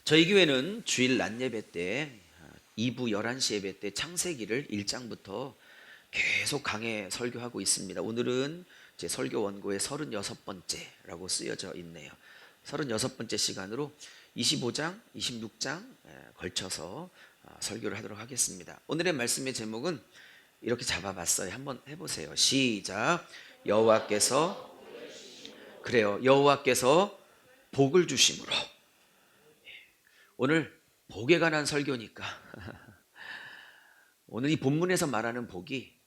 저희 교회는 주일 낮 예배 때 2부 11시 예배 때 창세기를 1장부터 계속 강해 설교하고 있습니다. 오늘은 제 설교 원고의 36번째라고 쓰여져 있네요. 36번째 시간으로 25장, 26장 걸쳐서 설교를 하도록 하겠습니다. 오늘의 말씀의 제목은 이렇게 잡아봤어요. 한번 해보세요. 시작. 여호와께서 그래요. 여호와께서 복을 주심으로. 오늘 복에 관한 설교니까 오늘 이 본문에서 말하는 복이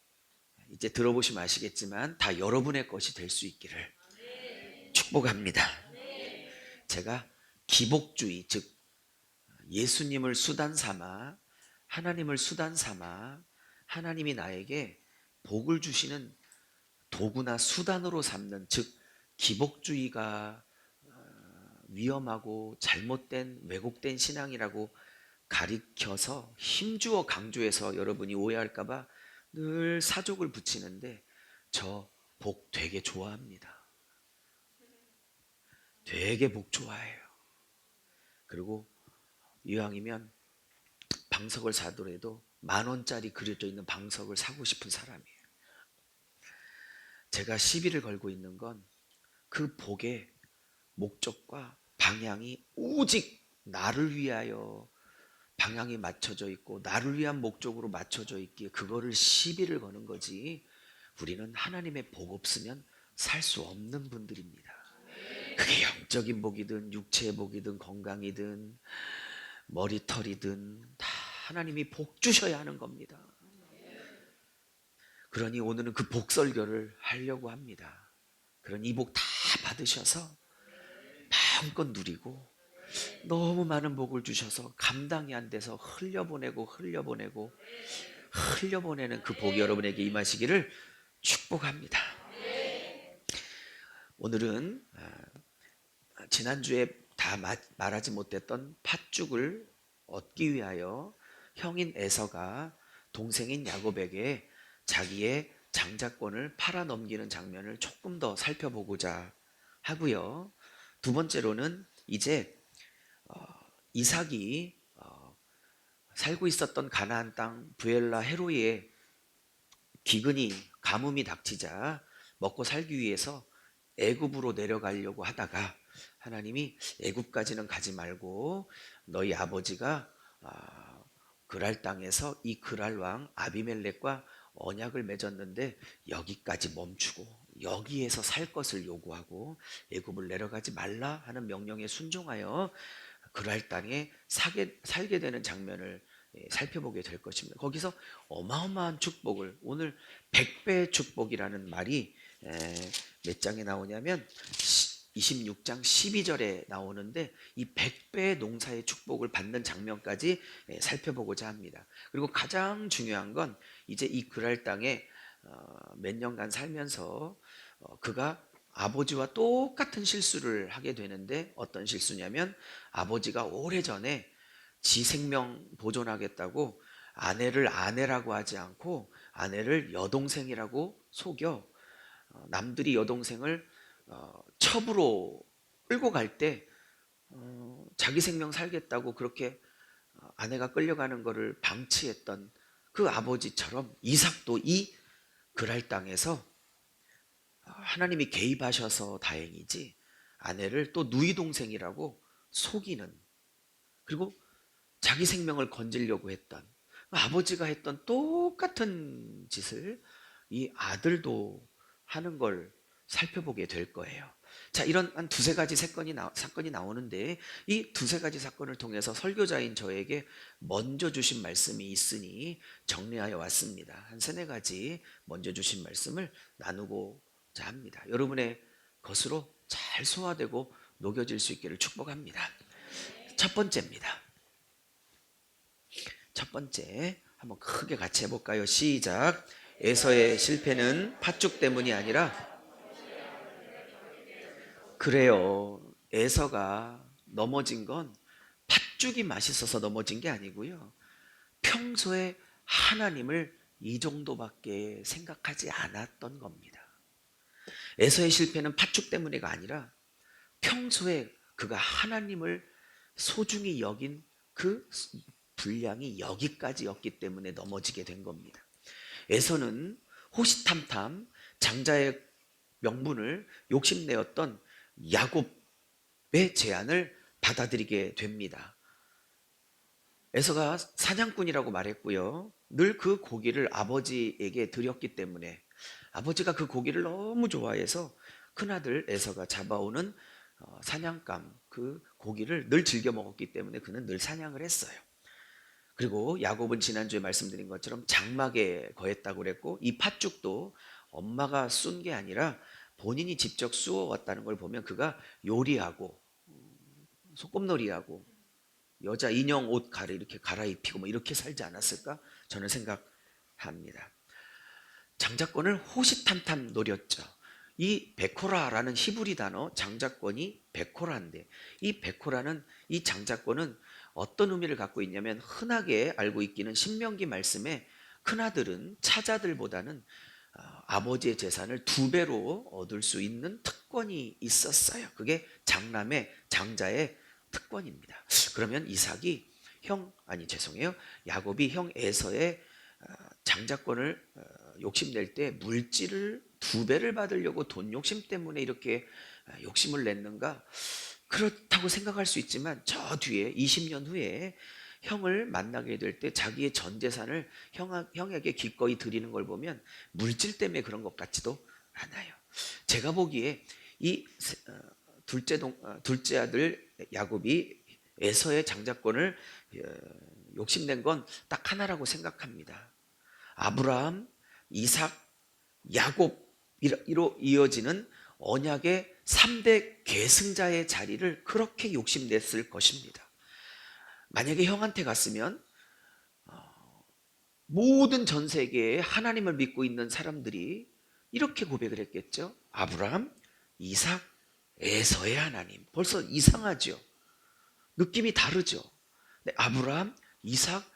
이제 들어보시면 아시겠지만 다 여러분의 것이 될 수 있기를 축복합니다. 제가 기복주의, 즉 예수님을 수단 삼아, 하나님을 수단 삼아 하나님이 나에게 복을 주시는 도구나 수단으로 삼는, 즉 기복주의가 위험하고 잘못된 왜곡된 신앙이라고 가리켜서 힘주어 강조해서 여러분이 오해할까봐 늘 사족을 붙이는데, 저 복 되게 좋아합니다. 되게 복 좋아해요. 그리고 이왕이면 방석을 사더라도 10,000원짜리 그려져 있는 방석을 사고 싶은 사람이에요. 제가 시비를 걸고 있는 건 그 복의 목적과 방향이 오직 나를 위하여 방향이 맞춰져 있고 나를 위한 목적으로 맞춰져 있기에 그거를 시비를 거는 거지, 우리는 하나님의 복 없으면 살 수 없는 분들입니다. 그게 영적인 복이든 육체의 복이든 건강이든 머리털이든 다 하나님이 복 주셔야 하는 겁니다. 그러니 오늘은 그 복 설교를 하려고 합니다. 그러니 이 복 다 받으셔서 마음껏 누리고, 너무 많은 복을 주셔서 감당이 안 돼서 흘려보내는 그 복이 여러분에게 임하시기를 축복합니다. 오늘은 지난주에 다 말하지 못했던 팥죽을 얻기 위하여 형인 에서가 동생인 야곱에게 자기의 장자권을 팔아 넘기는 장면을 조금 더 살펴보고자 하고요. 두 번째로는 이제 이삭이 살고 있었던 가나안 땅 부엘라 헤로이에 가뭄이 닥치자 먹고 살기 위해서 애굽으로 내려가려고 하다가 하나님이 애굽까지는 가지 말고 너희 아버지가 그랄 땅에서 이 그랄 왕 아비멜렉과 언약을 맺었는데 여기까지 멈추고 여기에서 살 것을 요구하고 애굽을 내려가지 말라 하는 명령에 순종하여 그랄 땅에 살게 되는 장면을 살펴보게 될 것입니다. 거기서 어마어마한 축복을, 오늘 100배의 축복이라는 말이 몇 장에 나오냐면 26장 12절에 나오는데, 이 100배의 농사의 축복을 받는 장면까지 살펴보고자 합니다. 그리고 가장 중요한 건 이제 이 그랄 땅에 몇 년간 살면서 그가 아버지와 똑같은 실수를 하게 되는데, 어떤 실수냐면 아버지가 오래전에 지 생명 보존하겠다고 아내를 아내라고 하지 않고 아내를 여동생이라고 속여 남들이 여동생을 첩으로 끌고 갈 때 자기 생명 살겠다고 그렇게 아내가 끌려가는 것을 방치했던 그 아버지처럼 이삭도 이 그랄 땅에서 하나님이 개입하셔서 다행이지 아내를 또 누이 동생이라고 속이는, 그리고 자기 생명을 건지려고 했던 아버지가 했던 똑같은 짓을 이 아들도 하는 걸 살펴보게 될 거예요. 자, 이런 한 두세 가지 사건이 나오는데, 이 두세 가지 사건을 통해서 설교자인 저에게 먼저 주신 말씀이 있으니 정리하여 왔습니다. 한 세네 가지 먼저 주신 말씀을 나누고자 합니다. 여러분의 것으로 잘 소화되고 녹여질 수 있기를 축복합니다. 첫 번째입니다. 첫 번째, 한번 크게 같이 해볼까요? 시작. 에서의 실패는 팥죽 때문이 아니라, 그래요, 에서가 넘어진 건 팥죽이 맛있어서 넘어진 게 아니고요, 평소에 하나님을 이 정도밖에 생각하지 않았던 겁니다. 에서의 실패는 팥죽 때문이가 아니라 평소에 그가 하나님을 소중히 여긴 그 분량이 여기까지였기 때문에 넘어지게 된 겁니다. 에서는 호시탐탐 장자의 명분을 욕심내었던 야곱의 제안을 받아들이게 됩니다. 에서가 사냥꾼이라고 말했고요. 늘 그 고기를 아버지에게 드렸기 때문에 아버지가 그 고기를 너무 좋아해서 큰아들 에서가 잡아오는 사냥감 그 고기를 늘 즐겨 먹었기 때문에 그는 늘 사냥을 했어요. 그리고 야곱은 지난주에 말씀드린 것처럼 장막에 거했다고 그랬고 이 팥죽도 엄마가 쏜 게 아니라 본인이 직접 쑤어 왔다는 걸 보면 그가 요리하고 소꿉놀이하고 여자 인형 옷 이렇게 갈아입히고 뭐 이렇게 살지 않았을까 저는 생각합니다. 장자권을 호시탐탐 노렸죠. 이 베코라라는 히브리 단어 장자권이 베코라인데 이 베코라는 이 장자권은 어떤 의미를 갖고 있냐면 흔하게 알고 있기는 신명기 말씀에 큰아들은 차자들보다는 아버지의 재산을 2배로 얻을 수 있는 특권이 있었어요. 그게 장남의 장자의 특권입니다. 그러면 이삭이 야곱이 형 에서의 장자권을 욕심낼 때 물질을 2배를 받으려고 돈 욕심 때문에 이렇게 욕심을 냈는가? 그렇다고 생각할 수 있지만 저 뒤에 20년 후에 형을 만나게 될 때 자기의 전 재산을 형에게 기꺼이 드리는 걸 보면 물질 때문에 그런 것 같지도 않아요. 제가 보기에 이 둘째 아들 야곱이 에서의 장자권을 욕심낸 건 딱 하나라고 생각합니다. 아브라함, 이삭, 야곱으로 이어지는 언약의 3대 계승자의 자리를 그렇게 욕심냈을 것입니다. 만약에 형한테 갔으면 모든 전 세계에 하나님을 믿고 있는 사람들이 이렇게 고백을 했겠죠. 아브라함, 이삭, 에서의 하나님. 벌써 이상하죠. 느낌이 다르죠. 아브라함, 이삭,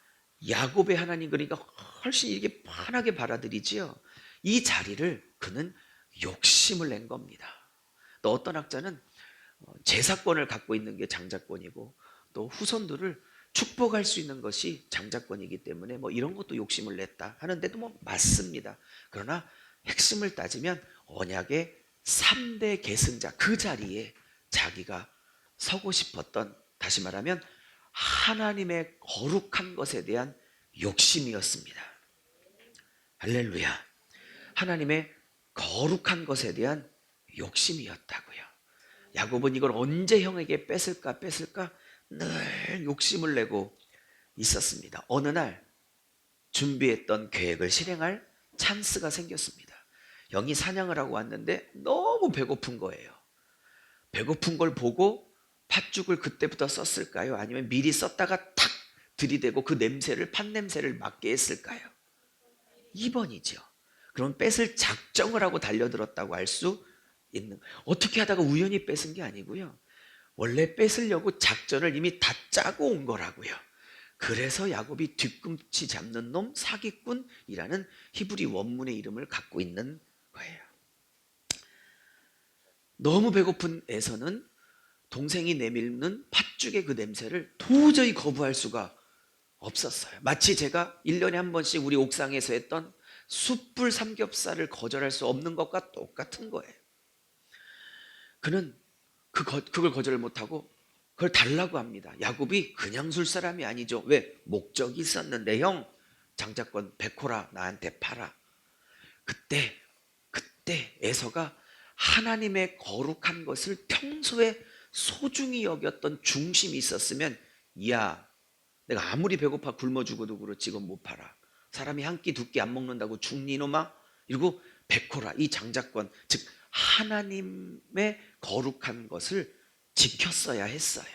야곱의 하나님 그러니까 훨씬 이게 환하게 받아들이지요. 이 자리를 그는 욕심을 낸 겁니다. 또 어떤 학자는 제사권을 갖고 있는 게 장자권이고 또 후손들을 축복할 수 있는 것이 장자권이기 때문에 뭐 이런 것도 욕심을 냈다 하는데도 뭐 맞습니다. 그러나 핵심을 따지면 언약의 3대 계승자 그 자리에 자기가 서고 싶었던, 다시 말하면 하나님의 거룩한 것에 대한 욕심이었습니다. 할렐루야. 하나님의 거룩한 것에 대한 욕심이었다고요. 야곱은 이걸 언제 형에게 뺏을까 늘 욕심을 내고 있었습니다. 어느 날 준비했던 계획을 실행할 찬스가 생겼습니다. 형이 사냥을 하고 왔는데 너무 배고픈 거예요. 배고픈 걸 보고 팥죽을 그때부터 썼을까요? 아니면 미리 썼다가 탁 들이대고 그 냄새를, 팥 냄새를 맡게 했을까요? 2번이죠. 그럼 뺏을 작정을 하고 달려들었다고 할 수 있는, 어떻게 하다가 우연히 뺏은 게 아니고요. 원래 뺏으려고 작전을 이미 다 짜고 온 거라고요. 그래서 야곱이 뒤꿈치 잡는 놈, 사기꾼이라는 히브리 원문의 이름을 갖고 있는 거예요. 너무 배고픈 에서는 동생이 내밀는 팥죽의 그 냄새를 도저히 거부할 수가 없었어요. 마치 제가 1년에 한 번씩 우리 옥상에서 했던 숯불 삼겹살을 거절할 수 없는 것과 똑같은 거예요. 그는 그걸 거절을 못하고 그걸 달라고 합니다. 야곱이 그냥 줄 사람이 아니죠. 왜? 목적이 있었는데, 형 장자권 베코라 나한테 팔아. 그때 에서가 하나님의 거룩한 것을 평소에 소중히 여겼던 중심이 있었으면, 야, 내가 아무리 배고파 굶어 죽어도 그렇지 이건 못 팔아. 사람이 한 끼 두 끼 안 먹는다고 죽니 놈아? 이러고 베코라, 이 장자권, 즉 하나님의 거룩한 것을 지켰어야 했어요.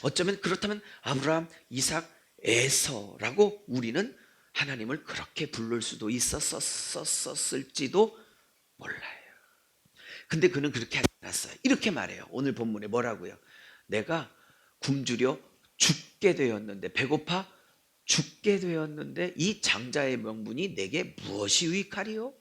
어쩌면 그렇다면 아브라함, 이삭, 에서라고 우리는 하나님을 그렇게 부를 수도 있었을지도 몰라요. 근데 그는 그렇게 하지 않았어요. 이렇게 말해요. 오늘 본문에 뭐라고요? 내가 굶주려 죽게 되었는데, 배고파 죽게 되었는데 이 장자의 명분이 내게 무엇이 유익하리요?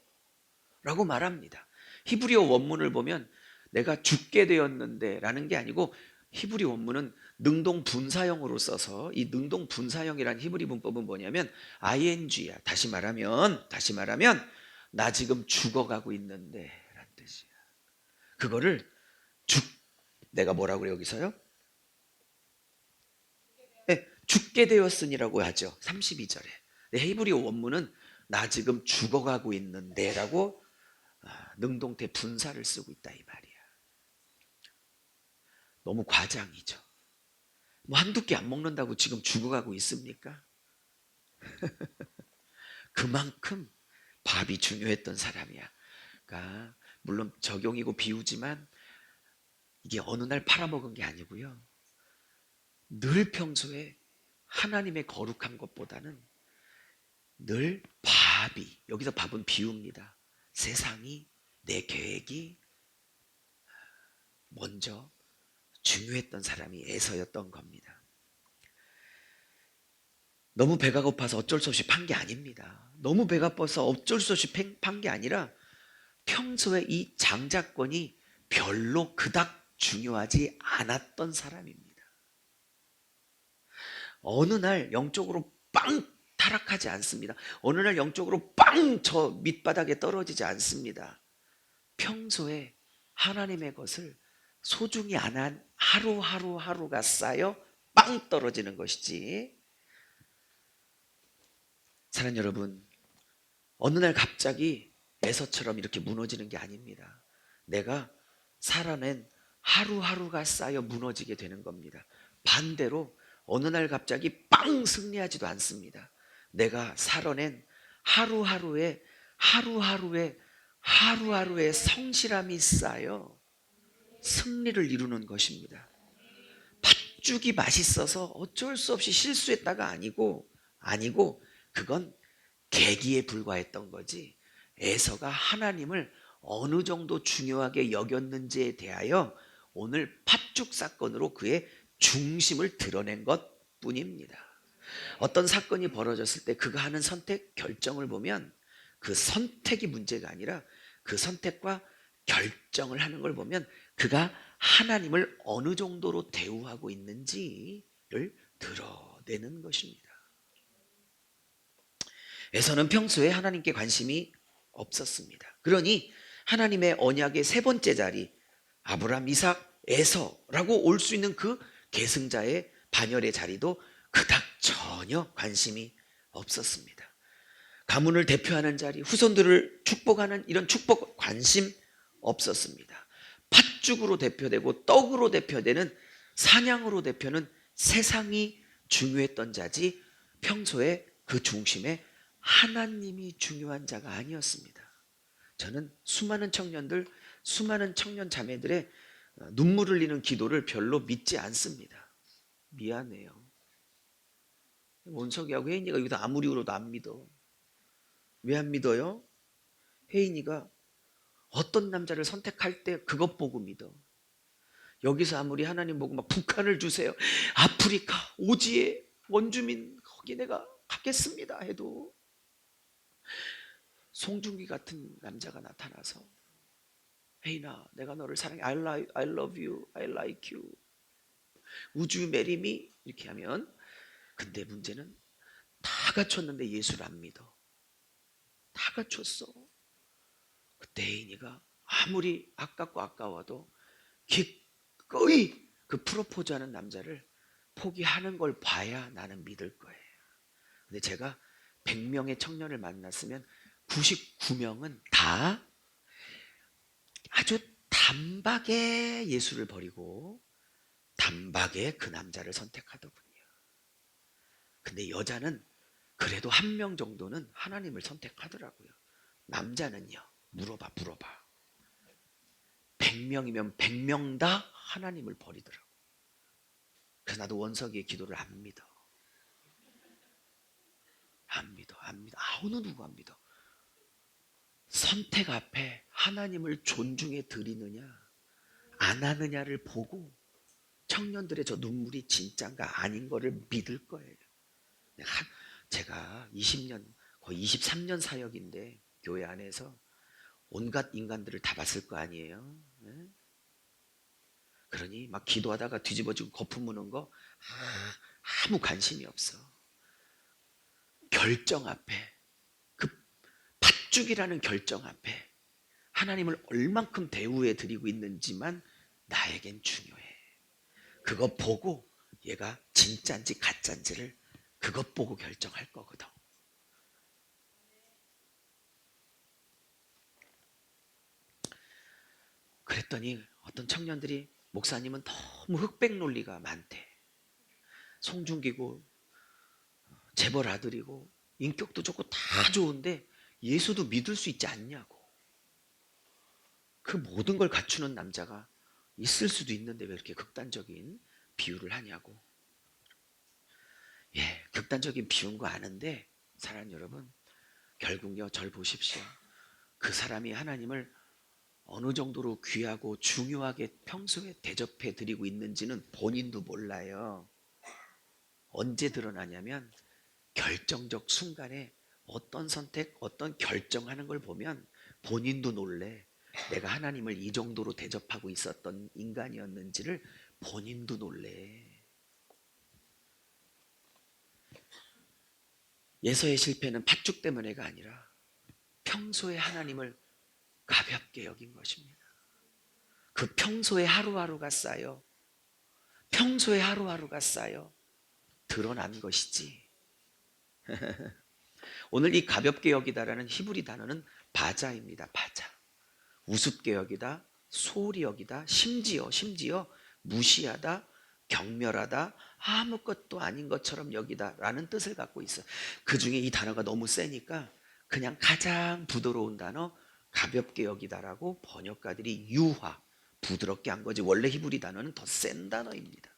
라고 말합니다. 히브리어 원문을 보면 내가 죽게 되었는데 라는 게 아니고, 히브리 원문은 능동 분사형으로 써서 이 능동 분사형이란 히브리 문법은 뭐냐면 ing야. 다시 말하면 나 지금 죽어가고 있는데 라는 뜻이야. 그거를 내가 뭐라고 그래 여기서요? 네, 죽게 되었으니라고 하죠. 32절에. 히브리 원문은 나 지금 죽어가고 있는데 라고 능동태 분사를 쓰고 있다 이 말이야. 너무 과장이죠. 뭐 한두 끼 안 먹는다고 지금 죽어가고 있습니까? 그만큼 밥이 중요했던 사람이야. 그러니까 물론 적용이고 비유지만 이게 어느 날 팔아먹은 게 아니고요. 늘 평소에 하나님의 거룩한 것보다는 늘 밥이, 여기서 밥은 비유입니다. 세상이, 내 계획이 먼저 중요했던 사람이 에서였던 겁니다. 너무 배가 고파서 어쩔 수 없이 판 게 아닙니다. 너무 배가 고파서 어쩔 수 없이 판 게 아니라 평소에 이 장자권이 별로 그닥 중요하지 않았던 사람입니다. 어느 날 영적으로 빵 타락하지 않습니다. 어느 날 영적으로 빵 저 밑바닥에 떨어지지 않습니다. 평소에 하나님의 것을 소중히 안 한 하루가 쌓여 빵 떨어지는 것이지. 사랑하는 여러분, 어느 날 갑자기 에서처럼 이렇게 무너지는 게 아닙니다. 내가 살아낸 하루가 쌓여 무너지게 되는 겁니다. 반대로 어느 날 갑자기 빵 승리하지도 않습니다. 내가 살아낸 하루하루의 성실함이 쌓여 승리를 이루는 것입니다. 팥죽이 맛있어서 어쩔 수 없이 실수했다가 아니고 그건 계기에 불과했던 거지. 에서가 하나님을 어느 정도 중요하게 여겼는지에 대하여 오늘 팥죽 사건으로 그의 중심을 드러낸 것뿐입니다. 어떤 사건이 벌어졌을 때 그가 하는 선택, 결정을 보면 그 선택이 문제가 아니라 그 선택과 결정을 하는 걸 보면 그가 하나님을 어느 정도로 대우하고 있는지를 드러내는 것입니다. 에서는 평소에 하나님께 관심이 없었습니다. 그러니 하나님의 언약의 세 번째 자리 아브라함, 이삭, 에서라고 올 수 있는 그 계승자의 반열의 자리도 그닥 전혀 관심이 없었습니다. 가문을 대표하는 자리, 후손들을 축복하는 이런 축복 관심 없었습니다. 팥죽으로 대표되고 떡으로 대표되는 사냥으로 대표는 세상이 중요했던 자지 평소에 그 중심에 하나님이 중요한 자가 아니었습니다. 저는 수많은 청년 자매들의 눈물 흘리는 기도를 별로 믿지 않습니다. 미안해요. 원석이하고 혜인이가 여기서 아무리 울어도 안 믿어. 왜 안 믿어요? 혜인이가 어떤 남자를 선택할 때 그것 보고 믿어. 여기서 아무리 하나님 보고 막 북한을 주세요, 아프리카 오지에 원주민 거기 내가 가겠습니다 해도 송중기 같은 남자가 나타나서 혜인아 내가 너를 사랑해, I love you, I like you, Would you marry me? 이렇게 하면, 근데 문제는 다 갖췄는데 예수를 안 믿어. 다 갖췄어. 그때 혜인이가 아무리 아깝고 아까워도 기꺼이 그 프로포즈하는 남자를 포기하는 걸 봐야 나는 믿을 거예요. 근데 제가 100명의 청년을 만났으면 99명은 다 아주 단박에 예수를 버리고 단박에 그 남자를 선택하더군요. 근데 여자는 그래도 한 명 정도는 하나님을 선택하더라고요. 남자는요, 물어봐. 100명이면 100명 다 하나님을 버리더라고. 그래서 나도 원석이의 기도를 안 믿어. 어느 누구 안 믿어. 선택 앞에 하나님을 존중해 드리느냐 안 하느냐를 보고 청년들의 저 눈물이 진짜인가 아닌 거를 믿을 거예요. 제가 20년 거의 23년 사역인데 교회 안에서 온갖 인간들을 다 봤을 거 아니에요. 네? 그러니 막 기도하다가 뒤집어지고 거품 무는 거 아무 관심이 없어. 결정 앞에, 그 팥죽이라는 결정 앞에 하나님을 얼만큼 대우해 드리고 있는지만 나에겐 중요해. 그거 보고 얘가 진짜인지 가짜인지를 그것 보고 결정할 거거든. 그랬더니 어떤 청년들이 목사님은 너무 흑백 논리가 많대. 송중기고 재벌 아들이고 인격도 좋고 다 좋은데 예수도 믿을 수 있지 않냐고. 그 모든 걸 갖추는 남자가 있을 수도 있는데 왜 이렇게 극단적인 비유를 하냐고. 예, 극단적인 비유인 거 아는데 사랑하는 여러분, 결국요, 절 보십시오. 그 사람이 하나님을 어느 정도로 귀하고 중요하게 평소에 대접해 드리고 있는지는 본인도 몰라요. 언제 드러나냐면 결정적 순간에 어떤 선택, 어떤 결정하는 걸 보면 본인도 놀래. 내가 하나님을 이 정도로 대접하고 있었던 인간이었는지를 본인도 놀래. 예서의 실패는 팥죽 때문에가 아니라 평소에 하나님을 가볍게 여긴 것입니다. 그 평소에 하루하루가 쌓여, 평소에 하루하루가 쌓여 드러난 것이지. 오늘 이 가볍게 여기다라는 히브리 단어는 바자입니다. 바자. 우습게 여기다, 소홀히 여기다, 심지어 무시하다, 경멸하다, 아무것도 아닌 것처럼 여기다라는 뜻을 갖고 있어요. 그 중에 이 단어가 너무 세니까 그냥 가장 부드러운 단어 가볍게 여기다라고 번역가들이 유화, 부드럽게 한 거지. 원래 히브리 단어는 더 센 단어입니다.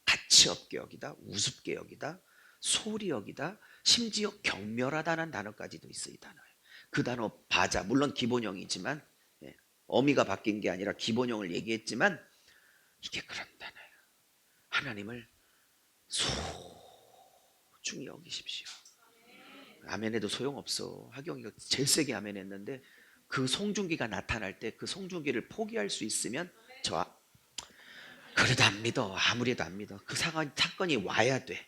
가치 없게 여기다, 우습게 여기다, 소홀히 여기다, 심지어 경멸하다는 단어까지도 있어요. 이 단어에. 그 단어 바자, 물론 기본형이지만 어미가 바뀐 게 아니라 기본형을 얘기했지만 이게 그런 단어예요. 하나님을 소중히 여기십시오. 아멘해도 소용없어. 하경이가 제일 세게 아멘했는데 그 송중기가 나타날 때 그 송중기를 포기할 수 있으면 그래도 안 믿어. 아무래도 안 믿어. 그 사건이 와야 돼.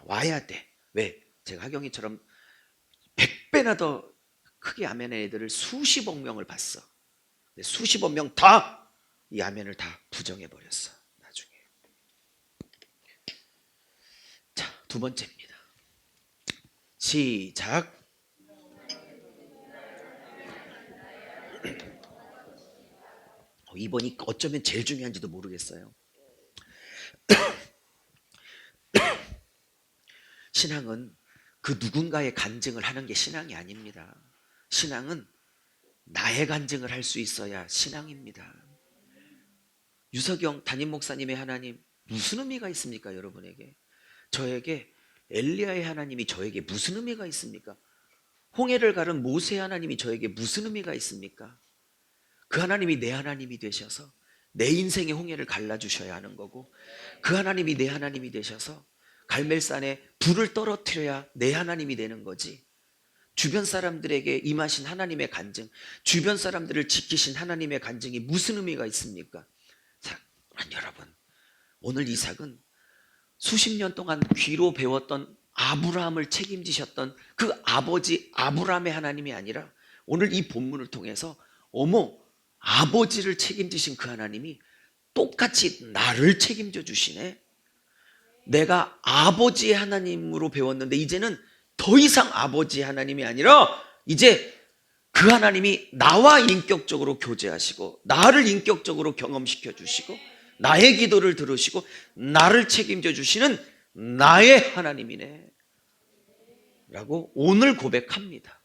와야 돼. 왜? 제가 하경이처럼 100배나 더 크게 아멘한 애들을 수십억 명을 봤어. 수십억 명 다 이 아멘을 다 부정해버렸어. 나중에. 자, 두 번째입니다. 시작. 이번이 어쩌면 제일 중요한지도 모르겠어요. 신앙은 그 누군가의 간증을 하는 게 신앙이 아닙니다. 신앙은 나의 간증을 할 수 있어야 신앙입니다. 유석영 담임 목사님의 하나님 무슨 의미가 있습니까? 여러분에게, 저에게 엘리야의 하나님이 저에게 무슨 의미가 있습니까? 홍해를 가른 모세의 하나님이 저에게 무슨 의미가 있습니까? 그 하나님이 내 하나님이 되셔서 내 인생의 홍해를 갈라주셔야 하는 거고, 그 하나님이 내 하나님이 되셔서 갈멜산에 불을 떨어뜨려야 내 하나님이 되는 거지. 주변 사람들에게 임하신 하나님의 간증, 주변 사람들을 지키신 하나님의 간증이 무슨 의미가 있습니까? 여러분, 오늘 이삭은 수십 년 동안 귀로 배웠던 아브라함을 책임지셨던 그 아버지 아브라함의 하나님이 아니라 오늘 이 본문을 통해서 어머, 아버지를 책임지신 그 하나님이 똑같이 나를 책임져 주시네. 내가 아버지의 하나님으로 배웠는데 이제는 더 이상 아버지의 하나님이 아니라 이제 그 하나님이 나와 인격적으로 교제하시고 나를 인격적으로 경험시켜 주시고 나의 기도를 들으시고 나를 책임져 주시는 나의 하나님이네 라고 오늘 고백합니다.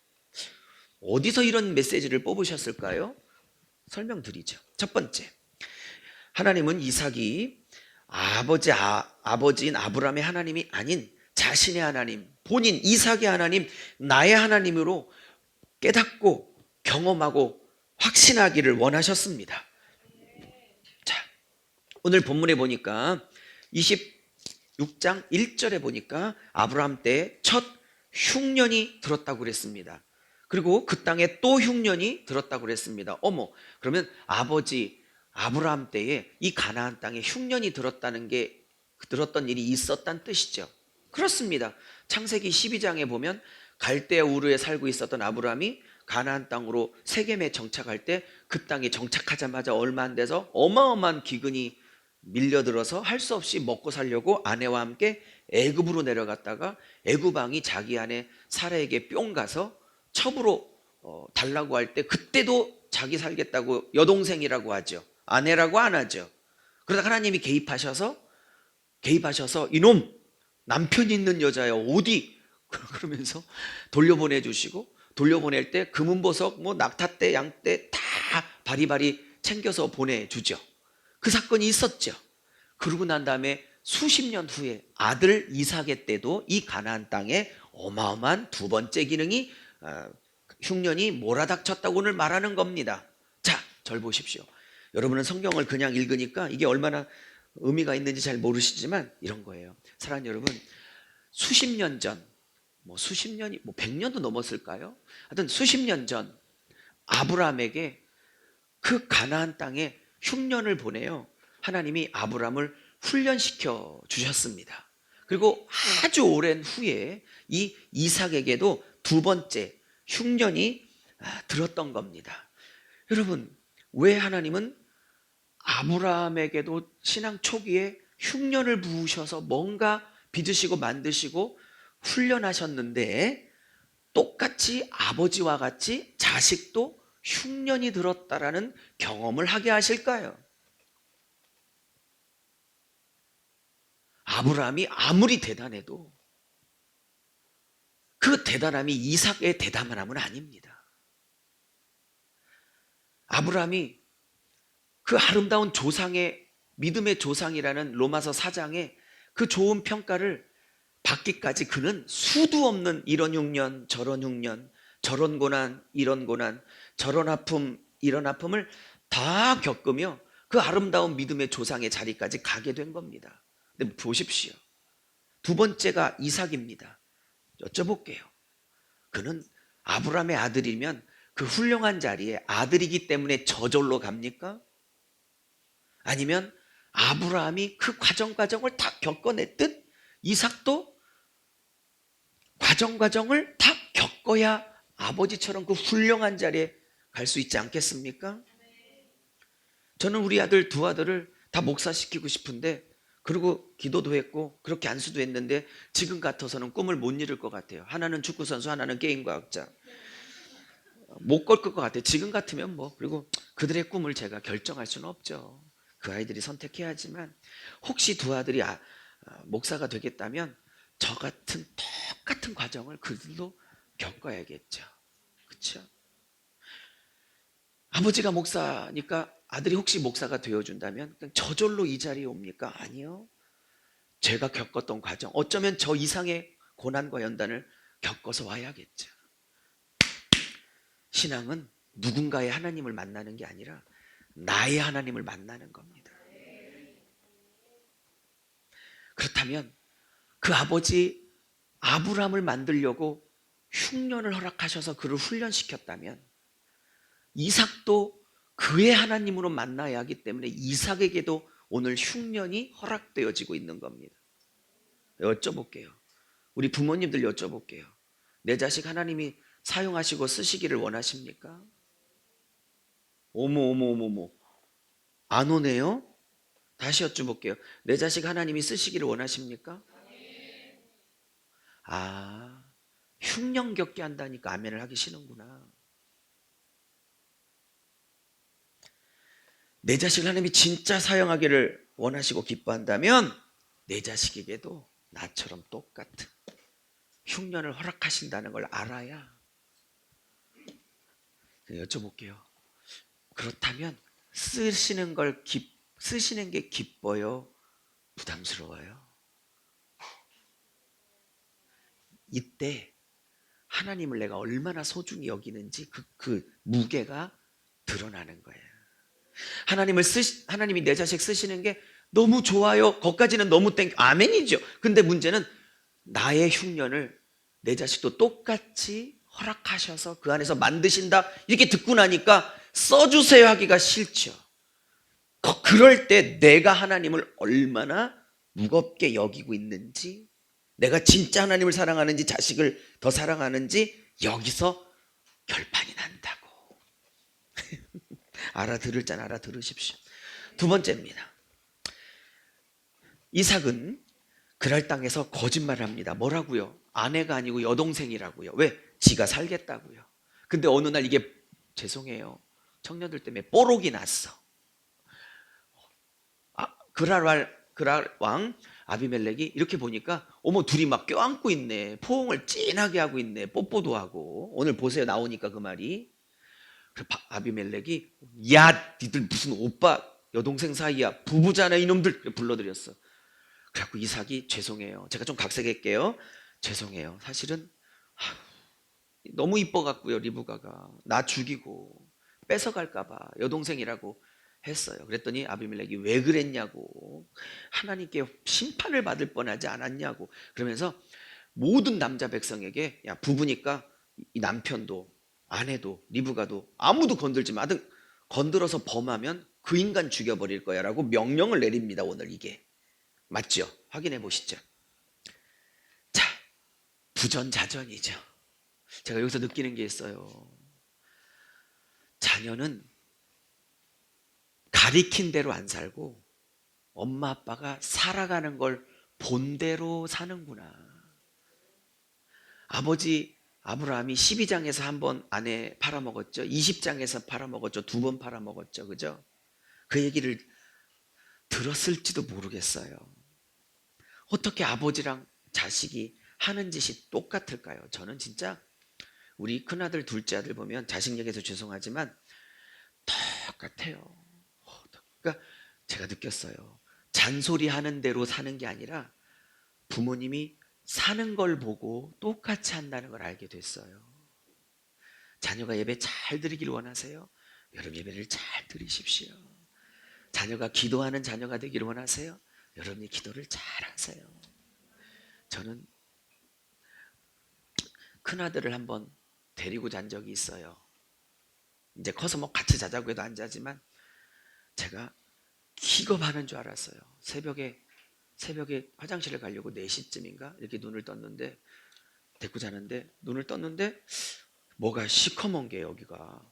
어디서 이런 메시지를 뽑으셨을까요? 설명드리죠. 첫 번째, 하나님은 이삭이 아버지인 아브라함의 하나님이 아닌 자신의 하나님, 본인 이삭의 하나님, 나의 하나님으로 깨닫고 경험하고 확신하기를 원하셨습니다. 자, 오늘 본문에 보니까 26장 1절에 보니까 아브라함 때 첫 흉년이 들었다고 그랬습니다. 그리고 그 땅에 또 흉년이 들었다고 그랬습니다. 어머, 그러면 아브라함 때에 이 가나안 땅에 흉년이 들었던 일이 있었다는 뜻이죠. 그렇습니다. 창세기 12장에 보면 갈대아 우르에 살고 있었던 아브라함이 가나안 땅으로 세겜에 정착할 때 그 땅에 정착하자마자 얼마 안 돼서 어마어마한 기근이 밀려들어서 할 수 없이 먹고 살려고 아내와 함께 애굽으로 내려갔다가 애굽 왕이 자기 아내 사라에게 뿅 가서 첩으로 달라고 할 때 그때도 자기 살겠다고 여동생이라고 하죠. 아내라고 안 하죠. 그러다 하나님이 개입하셔서 이놈 남편 있는 여자야 어디 그러면서 돌려보내 주시고 돌려보낼 때 금은보석 뭐 낙타떼 양떼 다 바리바리 챙겨서 보내주죠. 그 사건이 있었죠. 그러고 난 다음에 수십 년 후에 아들 이삭의 때도 이 가나안 땅에 어마어마한 두 번째 기능이 흉년이 몰아닥쳤다고 오늘 말하는 겁니다. 자, 절 보십시오. 여러분은 성경을 그냥 읽으니까 이게 얼마나 의미가 있는지 잘 모르시지만 이런 거예요. 사랑하는 여러분, 수십 년 전, 수십 년이 100년도 넘었을까요? 하여튼 수십 년 전 아브라함에게 그 가나안 땅에 흉년을 보내요. 하나님이 아브라함을 훈련시켜 주셨습니다. 그리고 아주 오랜 후에 이 이삭에게도 두 번째 흉년이 들었던 겁니다. 여러분, 왜 하나님은 아브라함에게도 신앙 초기에 흉년을 부으셔서 뭔가 빚으시고 만드시고 훈련하셨는데 똑같이 아버지와 같이 자식도 흉년이 들었다라는 경험을 하게 하실까요? 아브라함이 아무리 대단해도 그 대단함이 이삭의 대단함은 아닙니다. 아브라함이 그 아름다운 조상의 믿음의 조상이라는 로마서 4장에 그 좋은 평가를 받기까지 그는 수도 없는 이런 흉년 저런 흉년 저런 고난 이런 고난 저런 아픔 이런 아픔을 다 겪으며 그 아름다운 믿음의 조상의 자리까지 가게 된 겁니다. 근데 보십시오. 두 번째가 이삭입니다. 여쭤볼게요. 그는 아브라함의 아들이면 그 훌륭한 자리에 아들이기 때문에 저절로 갑니까? 아니면 아브라함이 그 과정을 다 겪어냈듯 이삭도 과정을 다 겪어야 아버지처럼 그 훌륭한 자리에 갈 수 있지 않겠습니까? 저는 우리 아들 두 아들을 다 목사시키고 싶은데 그리고 기도도 했고 그렇게 안수도 했는데 지금 같아서는 꿈을 못 이룰 것 같아요. 하나는 축구선수, 하나는 게임과학자. 못 걸 것 같아요. 지금 같으면 그리고 그들의 꿈을 제가 결정할 수는 없죠. 그 아이들이 선택해야지만 혹시 두 아들이 목사가 되겠다면 저 같은 똑같은 과정을 그들도 겪어야겠죠. 그렇죠? 아버지가 목사니까 아들이 혹시 목사가 되어준다면 저절로 이 자리에 옵니까? 아니요. 제가 겪었던 과정, 어쩌면 저 이상의 고난과 연단을 겪어서 와야겠죠. 신앙은 누군가의 하나님을 만나는 게 아니라 나의 하나님을 만나는 겁니다. 그렇다면 그 아버지 아브라함을 만들려고 흉년을 허락하셔서 그를 훈련시켰다면 이삭도 그의 하나님으로 만나야 하기 때문에 이삭에게도 오늘 흉년이 허락되어지고 있는 겁니다. 여쭤볼게요. 우리 부모님들 여쭤볼게요. 내 자식 하나님이 사용하시고 쓰시기를 원하십니까? 어머 안 오네요? 다시 여쭤볼게요. 내 자식 하나님이 쓰시기를 원하십니까? 흉년 겪게 한다니까 아멘을 하기 싫은구나. 내 자식을 하나님이 진짜 사용하기를 원하시고 기뻐한다면 내 자식에게도 나처럼 똑같은 흉년을 허락하신다는 걸 알아야. 여쭤볼게요. 그렇다면 쓰시는 게 기뻐요? 부담스러워요? 이때 하나님을 내가 얼마나 소중히 여기는지 그 무게가 드러나는 거예요. 하나님이 내 자식 쓰시는 게 너무 좋아요. 거기까지는 너무 아멘이죠. 근데 문제는 나의 흉년을 내 자식도 똑같이 허락하셔서 그 안에서 만드신다 이렇게 듣고 나니까 써주세요 하기가 싫죠. 그럴 때 내가 하나님을 얼마나 무겁게 여기고 있는지, 내가 진짜 하나님을 사랑하는지 자식을 더 사랑하는지 여기서 결판이 난다고. 알아들을 자는 알아들으십시오. 두 번째입니다. 이삭은 그랄 땅에서 거짓말을 합니다. 뭐라고요? 아내가 아니고 여동생이라고요. 왜? 지가 살겠다고요. 근데 어느 날 이게, 죄송해요, 청년들 때문에 뽀록이 났어. 그랄 왕 아비멜렉이 이렇게 보니까 어머, 둘이 막 껴안고 있네. 포옹을 진하게 하고 있네. 뽀뽀도 하고. 오늘 보세요, 나오니까 그 말이. 아비멜렉이 야, 니들 무슨 오빠 여동생 사이야, 부부잖아 이놈들, 불러들였어. 그래갖고 이삭이, 죄송해요, 제가 좀 각색할게요, 죄송해요, 사실은 너무 이뻐갖고요, 리브가가 나 죽이고 뺏어갈까봐 여동생이라고 했어요. 그랬더니 아비멜렉이 왜 그랬냐고, 하나님께 심판을 받을 뻔하지 않았냐고. 그러면서 모든 남자 백성에게, 야, 부부니까 이 남편도 아내도 리브가도 아무도 건들지 마. 건들어서 범하면 그 인간 죽여버릴 거야 라고 명령을 내립니다. 오늘 이게 맞죠? 확인해 보시죠. 자, 부전자전이죠. 제가 여기서 느끼는 게 있어요. 자녀는 가리킨 대로 안 살고 엄마 아빠가 살아가는 걸 본 대로 사는구나. 아버지 아브라함이 12장에서 한 번 아내 팔아먹었죠. 20장에서 팔아먹었죠. 2번 팔아먹었죠. 그죠? 그 얘기를 들었을지도 모르겠어요. 어떻게 아버지랑 자식이 하는 짓이 똑같을까요? 저는 진짜 우리 큰아들 둘째 아들 보면 자식 얘기해서 죄송하지만 똑같아요. 그러니까 제가 느꼈어요. 잔소리하는 대로 사는 게 아니라 부모님이 사는 걸 보고 똑같이 한다는 걸 알게 됐어요. 자녀가 예배 잘 드리길 원하세요? 여러분 예배를 잘 드리십시오. 자녀가 기도하는 자녀가 되기를 원하세요? 여러분이 기도를 잘 하세요. 저는 큰아들을 한번 데리고 잔 적이 있어요. 이제 커서 뭐 같이 자자고 해도 안 자지만 제가 기겁하는 줄 알았어요. 새벽에 화장실을 가려고 4시쯤인가 이렇게 눈을 떴는데, 데리고 자는데 눈을 떴는데 뭐가 시커먼 게 여기가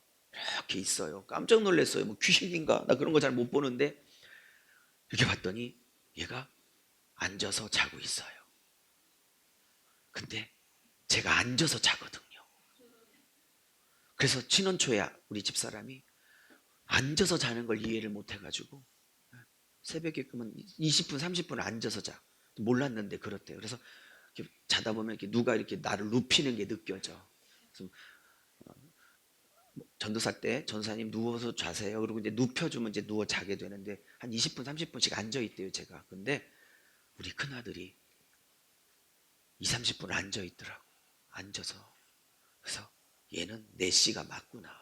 이렇게 있어요. 깜짝 놀랐어요. 뭐 귀신인가? 나 그런 거 잘 못 보는데 이렇게 봤더니 얘가 앉아서 자고 있어요. 근데 제가 앉아서 자거든요. 그래서 친원초에 우리 집사람이 앉아서 자는 걸 이해를 못 해가지고 새벽에 그러면 20분 30분 앉아서 자. 몰랐는데 그렇대요. 그래서 이렇게 자다 보면 이렇게 누가 이렇게 나를 눕히는 게 느껴져. 그래서 전도사 때 전사님 누워서 자세요. 그리고 이제 눕혀주면 이제 누워 자게 되는데 한 20분 30분씩 앉아 있대요, 제가. 근데 우리 큰아들이 2, 30분 앉아 있더라고. 앉아서. 그래서 얘는 내 씨가 맞구나.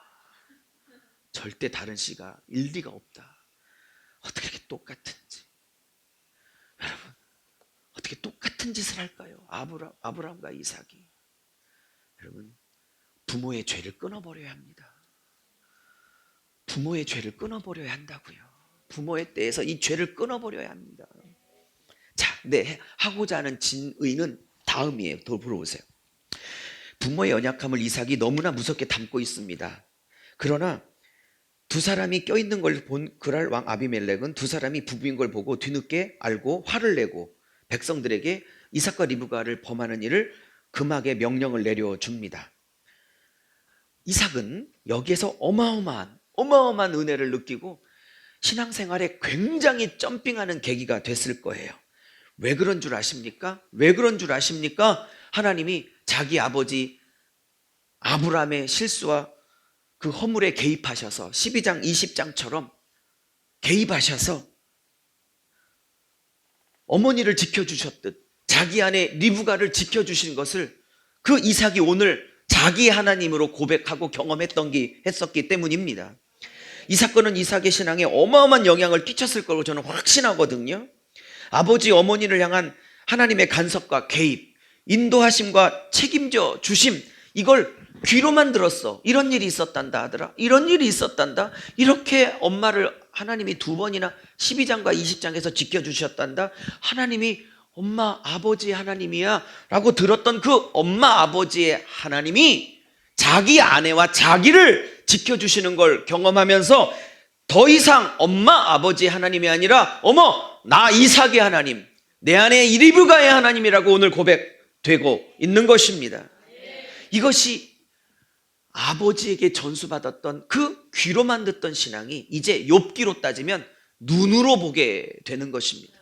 절대 다른 씨가 일리가 없다. 어떻게 이렇게 똑같은지. 여러분, 어떻게 똑같은 짓을 할까요? 아브라함과 이삭이. 여러분, 부모의 죄를 끊어버려야 합니다. 부모의 죄를 끊어버려야 한다고요. 부모의 때에서 이 죄를 끊어버려야 합니다. 자, 하고자 하는 진의는 다음이에요. 더 물어보세요. 부모의 연약함을 이삭이 너무나 무섭게 담고 있습니다. 그러나 두 사람이 껴있는 걸 본 그랄 왕 아비멜렉은 두 사람이 부부인 걸 보고 뒤늦게 알고 화를 내고 백성들에게 이삭과 리브가를 범하는 일을 금하게 명령을 내려줍니다. 이삭은 여기에서 어마어마한 은혜를 느끼고 신앙생활에 굉장히 점핑하는 계기가 됐을 거예요. 왜 그런 줄 아십니까? 하나님이 자기 아버지 아브라함의 실수와 그 허물에 개입하셔서 12장 20장처럼 개입하셔서 어머니를 지켜주셨듯 자기 아내 리브가를 지켜주신 것을 그 이삭이 오늘 자기 하나님으로 고백하고 했었기 때문입니다. 이 사건은 이삭의 신앙에 어마어마한 영향을 끼쳤을 거라고 저는 확신하거든요. 아버지 어머니를 향한 하나님의 간섭과 개입, 인도하심과 책임져 주심, 이걸 귀로만 들었어. 이런 일이 있었단다 하더라. 이런 일이 있었단다. 이렇게 엄마를 하나님이 2번이나 12장과 20장에서 지켜주셨단다. 하나님이 엄마 아버지 하나님이야 라고 들었던 그 엄마 아버지의 하나님이 자기 아내와 자기를 지켜주시는 걸 경험하면서 더 이상 엄마 아버지 하나님이 아니라 어머 나 이삭의 하나님, 내 아내 리브가의 하나님이라고 오늘 고백되고 있는 것입니다. 이것이 아버지에게 전수받았던 그 귀로만 듣던 신앙이 이제 욥기로 따지면 눈으로 보게 되는 것입니다.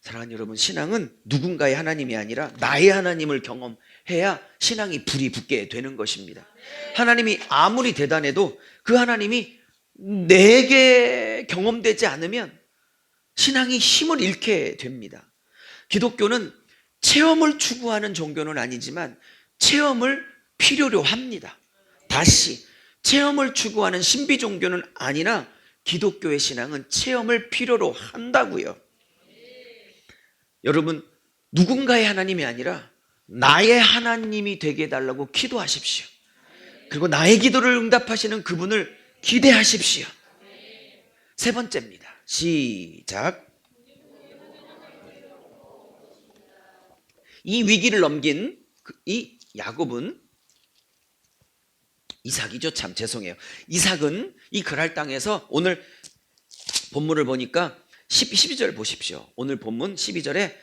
사랑하는 여러분, 신앙은 누군가의 하나님이 아니라 나의 하나님을 경험해야 신앙이 불이 붙게 되는 것입니다. 하나님이 아무리 대단해도 그 하나님이 내게 경험되지 않으면 신앙이 힘을 잃게 됩니다. 기독교는 체험을 추구하는 종교는 아니지만 체험을 필요로 합니다. 다시 체험을 추구하는 신비 종교는 아니나 기독교의 신앙은 체험을 필요로 한다고요. 여러분, 누군가의 하나님이 아니라 나의 하나님이 되게 해달라고 기도하십시오. 그리고 나의 기도를 응답하시는 그분을 기대하십시오. 3번째입니다. 시작. 이 위기를 넘긴 이 야곱은, 이삭이죠. 참 죄송해요. 이삭은 이 그랄 땅에서 오늘 본문을 보니까 12절 보십시오. 오늘 본문 12절에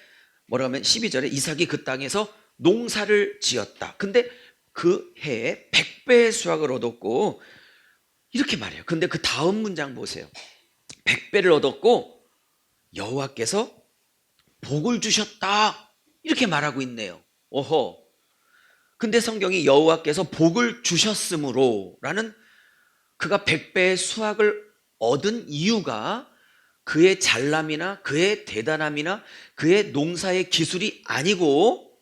뭐라고 하면 12절에 이삭이 그 땅에서 농사를 지었다. 근데 그 해에 100배의 수확을 얻었고 이렇게 말해요. 근데 그 다음 문장 보세요. 100배를 얻었고 여호와께서 복을 주셨다. 이렇게 말하고 있네요. 오호. 근데 성경이 여호와께서 복을 주셨으므로 라는, 그가 100배의 수확을 얻은 이유가 그의 잘남이나 그의 대단함이나 그의 농사의 기술이 아니고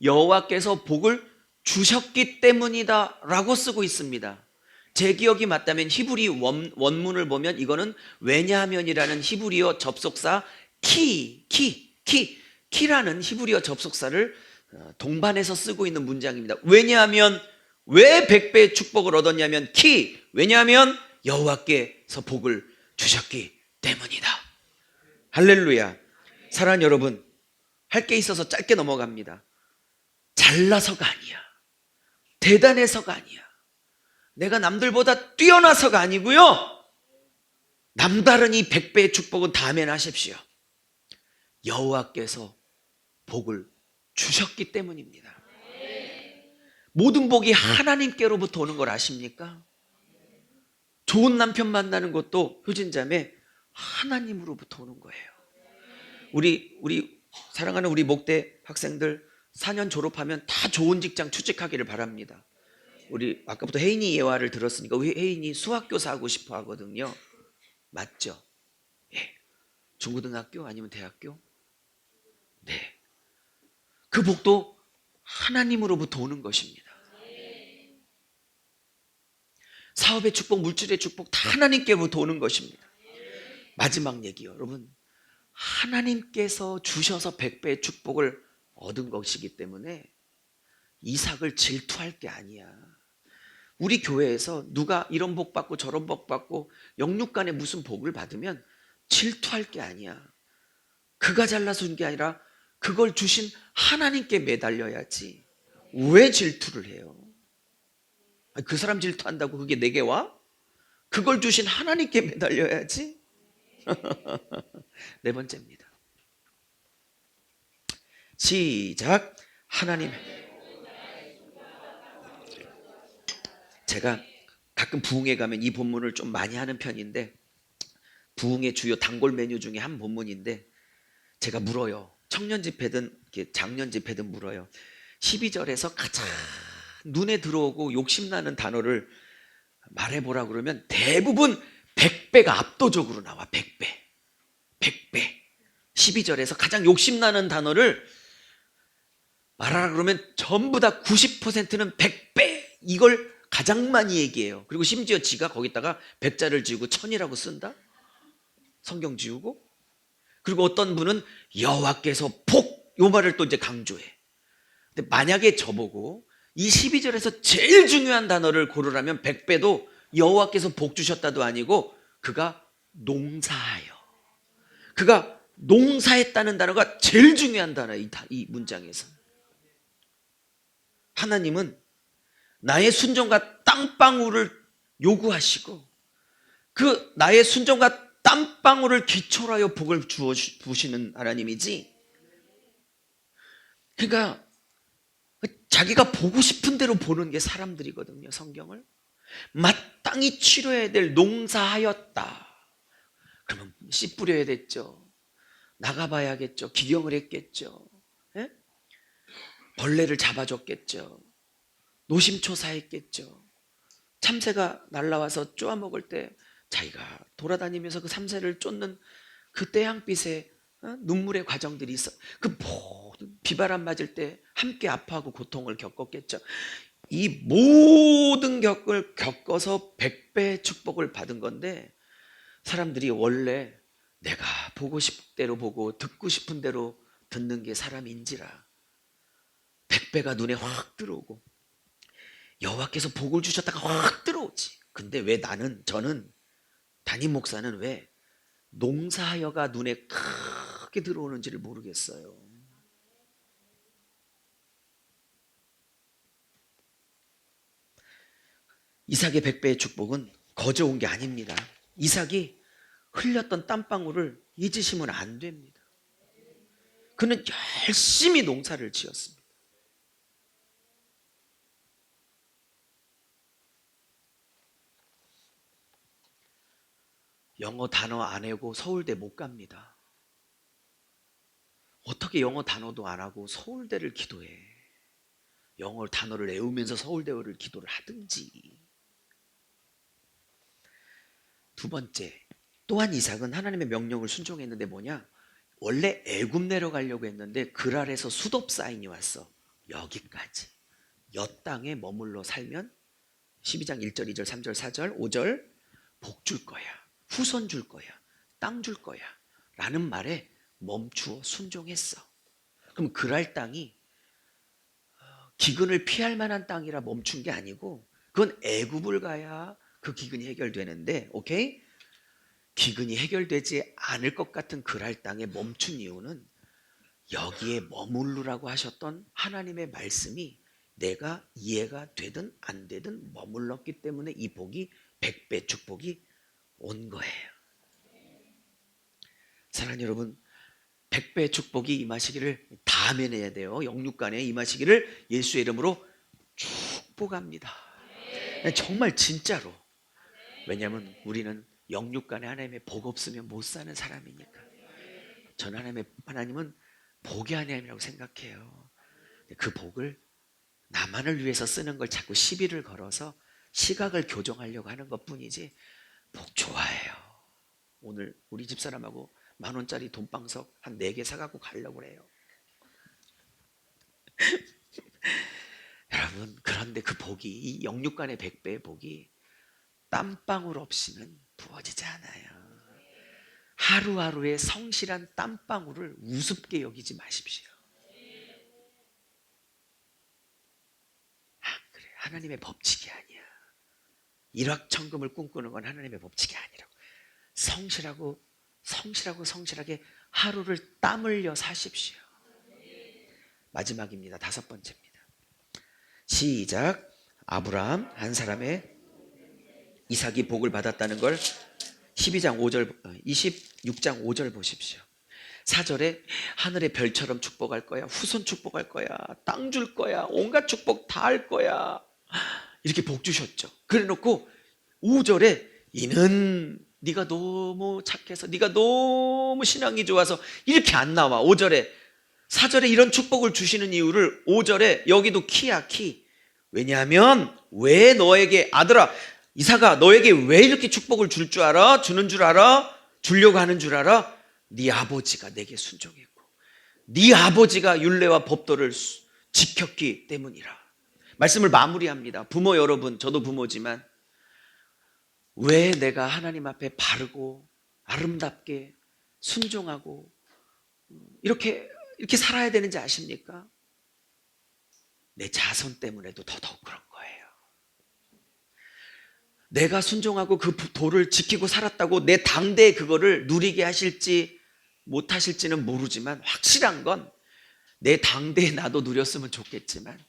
여호와께서 복을 주셨기 때문이다 라고 쓰고 있습니다. 제 기억이 맞다면 히브리 원문을 보면 이거는 왜냐하면이라는 히브리어 접속사 키라는 히브리어 접속사를 동반해서 쓰고 있는 문장입니다. 왜냐하면, 왜 100배의 축복을 얻었냐면 왜냐하면 여호와께서 복을 주셨기 때문이다. 할렐루야. 사랑하는 여러분, 할 게 있어서 짧게 넘어갑니다. 잘나서가 아니야, 대단해서가 아니야, 내가 남들보다 뛰어나서가 아니고요, 남다른 이 100배의 축복은 다음에 하십시오. 여호와께서 복을 주셨기 때문입니다. 모든 복이 하나님께로부터 오는 걸 아십니까? 좋은 남편 만나는 것도 효진자매 하나님으로부터 오는 거예요. 우리 사랑하는 우리 목대 학생들 4년 졸업하면 다 좋은 직장 취직하기를 바랍니다. 우리 아까부터 혜인이 예화를 들었으니까 우리 혜인이 수학교사 하고 싶어 하거든요. 맞죠? 예. 중고등학교 아니면 대학교? 네. 그 복도 하나님으로부터 오는 것입니다. 사업의 축복, 물질의 축복 다 하나님께로부터 오는 것입니다. 마지막 얘기요, 여러분. 하나님께서 주셔서 100배의 축복을 얻은 것이기 때문에 이삭을 질투할 게 아니야. 우리 교회에서 누가 이런 복 받고 저런 복 받고 영육간에 무슨 복을 받으면 질투할 게 아니야. 그가 잘나서 준 게 아니라 그걸 주신 하나님께 매달려야지. 왜 질투를 해요? 그 사람 질투한다고 그게 내게 와? 그걸 주신 하나님께 매달려야지. 4번째입니다. 시작. 하나님. 제가 가끔 부흥회 가면 이 본문을 좀 많이 하는 편인데, 부흥의 주요 단골 메뉴 중에 한 본문인데 제가 물어요. 청년 집회든 장년 집회든 물어요. 12절에서 가장 눈에 들어오고 욕심나는 단어를 말해보라 그러면 대부분 100배가 압도적으로 나와. 100배 12절에서 가장 욕심나는 단어를 말하라 그러면 전부 다 90%는 100배, 이걸 가장 많이 얘기해요. 그리고 심지어 지가 거기다가 100자를 지우고 1000이라고 쓴다? 성경 지우고. 그리고 어떤 분은 여호와께서 복, 요 말을 또 이제 강조해. 근데 만약에 저보고 이 12절에서 제일 중요한 단어를 고르라면 100배도 여호와께서 복 주셨다도 아니고 그가 농사하여. 그가 농사했다는 단어가 제일 중요한 단어예요. 이 문장에서. 하나님은 나의 순종과 땀방울을 요구하시고 그 나의 순종과 땀방울을 기초로 하여 복을 주시는 하나님이지. 그러니까 자기가 보고 싶은 대로 보는 게 사람들이거든요. 성경을 마땅히 치러야 될 농사하였다. 그러면 씨 뿌려야 됐죠. 나가봐야겠죠. 기경을 했겠죠. 예? 벌레를 잡아줬겠죠. 노심초사했겠죠. 참새가 날라와서 쪼아먹을 때 자기가 돌아다니면서 그 참새를 쫓는 그 태양빛의 눈물의 과정들이 있어. 그 모든 비바람 맞을 때 함께 아파하고 고통을 겪었겠죠. 이 모든 격을 겪어서 100배의 축복을 받은 건데 사람들이 원래 내가 보고 싶은 대로 보고 듣고 싶은 대로 듣는 게 사람인지라 100배가 눈에 확 들어오고 여호와께서 복을 주셨다가 확 들어오지. 근데 왜 저는 담임 목사는 왜 농사하여가 눈에 크게 들어오는지를 모르겠어요. 이삭의 100배의 축복은 거저 온 게 아닙니다. 이삭이 흘렸던 땀방울을 잊으시면 안 됩니다. 그는 열심히 농사를 지었습니다. 영어 단어 안 외우고 서울대 못 갑니다. 어떻게 영어 단어도 안 하고 서울대를 기도해? 영어 단어를 외우면서 서울대를 기도를 하든지. 두 번째, 또한 이삭은 하나님의 명령을 순종했는데 뭐냐? 원래 애굽 내려가려고 했는데 그 아래서 수덥 사인이 왔어. 여기까지. 엿 땅에 머물러 살면 12장 1절, 2절, 3절, 4절, 5절 복 줄 거야. 후손 줄 거야. 땅 줄 거야. 라는 말에 멈추어 순종했어. 그럼 그랄 땅이 기근을 피할 만한 땅이라 멈춘 게 아니고 그건 애굽을 가야 그 기근이 해결되는데, 오케이? 기근이 해결되지 않을 것 같은 그랄 땅에 멈춘 이유는 여기에 머무르라고 하셨던 하나님의 말씀이 내가 이해가 되든 안 되든 머물렀기 때문에 이 복이 100배 축복이 온 거예요. 사랑하는 여러분, 100배의 축복이 임하시기를 다 면해야 돼요. 영육간에 임하시기를 예수의 이름으로 축복합니다. 정말 진짜로. 왜냐하면 우리는 영육간에 하나님의 복 없으면 못 사는 사람이니까. 전 하나님은 복의 하나님이라고 생각해요. 그 복을 나만을 위해서 쓰는 걸 자꾸 시비를 걸어서 시각을 교정하려고 하는 것뿐이지 복 좋아해요. 오늘 우리 집사람하고 10,000원짜리 돈방석 한 4개 사갖고 가려고 해요. 여러분, 그런데 그 복이, 이 영육간의 100배의 복이 땀방울 없이는 부어지지 않아요. 하루하루의 성실한 땀방울을 우습게 여기지 마십시오. 그래, 하나님의 법칙이 아니야. 일확천금을 꿈꾸는 건 하나님의 법칙이 아니라고. 성실하게 하루를 땀 흘려 사십시오. 마지막입니다. 5번째입니다. 시작. 아브라함 한 사람의 이삭이 복을 받았다는 걸 26장 5절 보십시오. 4절에 하늘의 별처럼 축복할 거야. 후손 축복할 거야. 땅 줄 거야. 온갖 축복 다 할 거야. 이렇게 복 주셨죠. 그래 놓고 5절에 이는 네가 너무 착해서 네가 너무 신앙이 좋아서 이렇게 안 나와. 5절에 4절에 이런 축복을 주시는 이유를 5절에 여기도 키야 키. 왜냐하면 왜 너에게 아들아 이삭아 너에게 왜 이렇게 축복을 줄 줄 알아? 주는 줄 알아? 주려고 하는 줄 알아? 네 아버지가 내게 순종했고 네 아버지가 율례와 법도를 지켰기 때문이라. 말씀을 마무리합니다. 부모 여러분, 저도 부모지만 왜 내가 하나님 앞에 바르고 아름답게 순종하고 이렇게 살아야 되는지 아십니까? 내 자손 때문에도 더더욱 그런 거예요. 내가 순종하고 그 도를 지키고 살았다고 내 당대에 그거를 누리게 하실지 못 하실지는 모르지만 확실한 건 내 당대에 나도 누렸으면 좋겠지만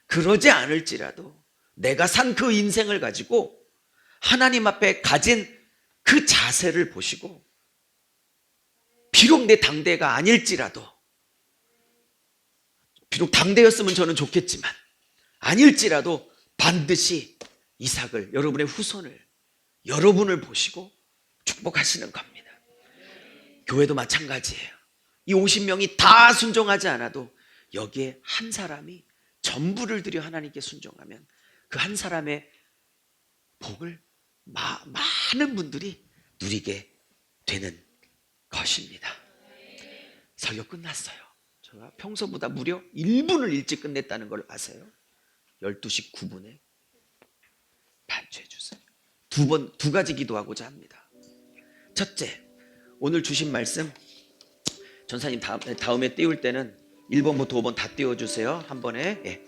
그러지 않을지라도 내가 산 그 인생을 가지고 하나님 앞에 가진 그 자세를 보시고 비록 내 당대가 아닐지라도 비록 당대였으면 저는 좋겠지만 아닐지라도 반드시 이삭을 여러분의 후손을 여러분을 보시고 축복하시는 겁니다. 교회도 마찬가지예요. 이 50명이 다 순종하지 않아도 여기에 한 사람이 전부를 들여 하나님께 순종하면 그 한 사람의 복을 많은 분들이 누리게 되는 것입니다. 설교 끝났어요. 제가 평소보다 무려 1분을 일찍 끝냈다는 걸 아세요? 12시 9분에 반주해 주세요. 두 가지 기도하고자 합니다. 첫째, 오늘 주신 말씀 전사님 다음에 띄울 때는 1번부터 5번 다 띄워주세요. 한 번에. 예.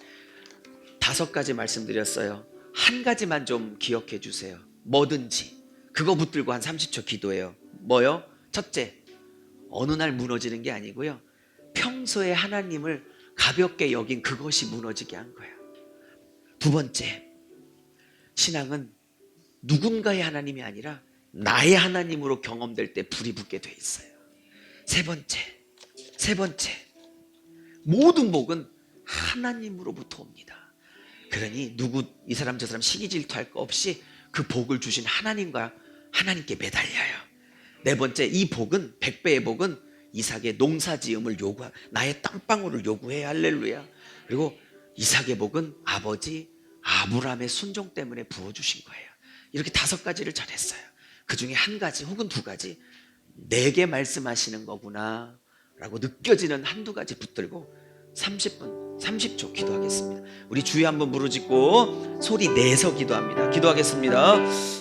5가지 말씀드렸어요. 한 가지만 좀 기억해 주세요. 뭐든지 그거 붙들고 한 30초 기도해요. 뭐요? 첫째, 어느 날 무너지는 게 아니고요, 평소에 하나님을 가볍게 여긴 그것이 무너지게 한 거야. 두 번째, 신앙은 누군가의 하나님이 아니라 나의 하나님으로 경험될 때 불이 붙게 돼 있어요. 세 번째, 모든 복은 하나님으로부터 옵니다. 그러니 이 사람 저 사람 시기 질투할 거 없이 그 복을 주신 하나님께 매달려요. 네 번째, 이 복은 100배의 복은 이삭의 농사지음을 나의 땀방울을 요구해. 할렐루야. 그리고 이삭의 복은 아버지 아브라함의 순종 때문에 부어주신 거예요. 이렇게 5가지를 전했어요. 그 중에 한 가지 혹은 2가지 내게 말씀하시는 거구나 라고 느껴지는 한두 가지 붙들고 30분 30초 기도하겠습니다. 우리 주여 한번 부르짖고 소리 내서 기도합니다. 기도하겠습니다.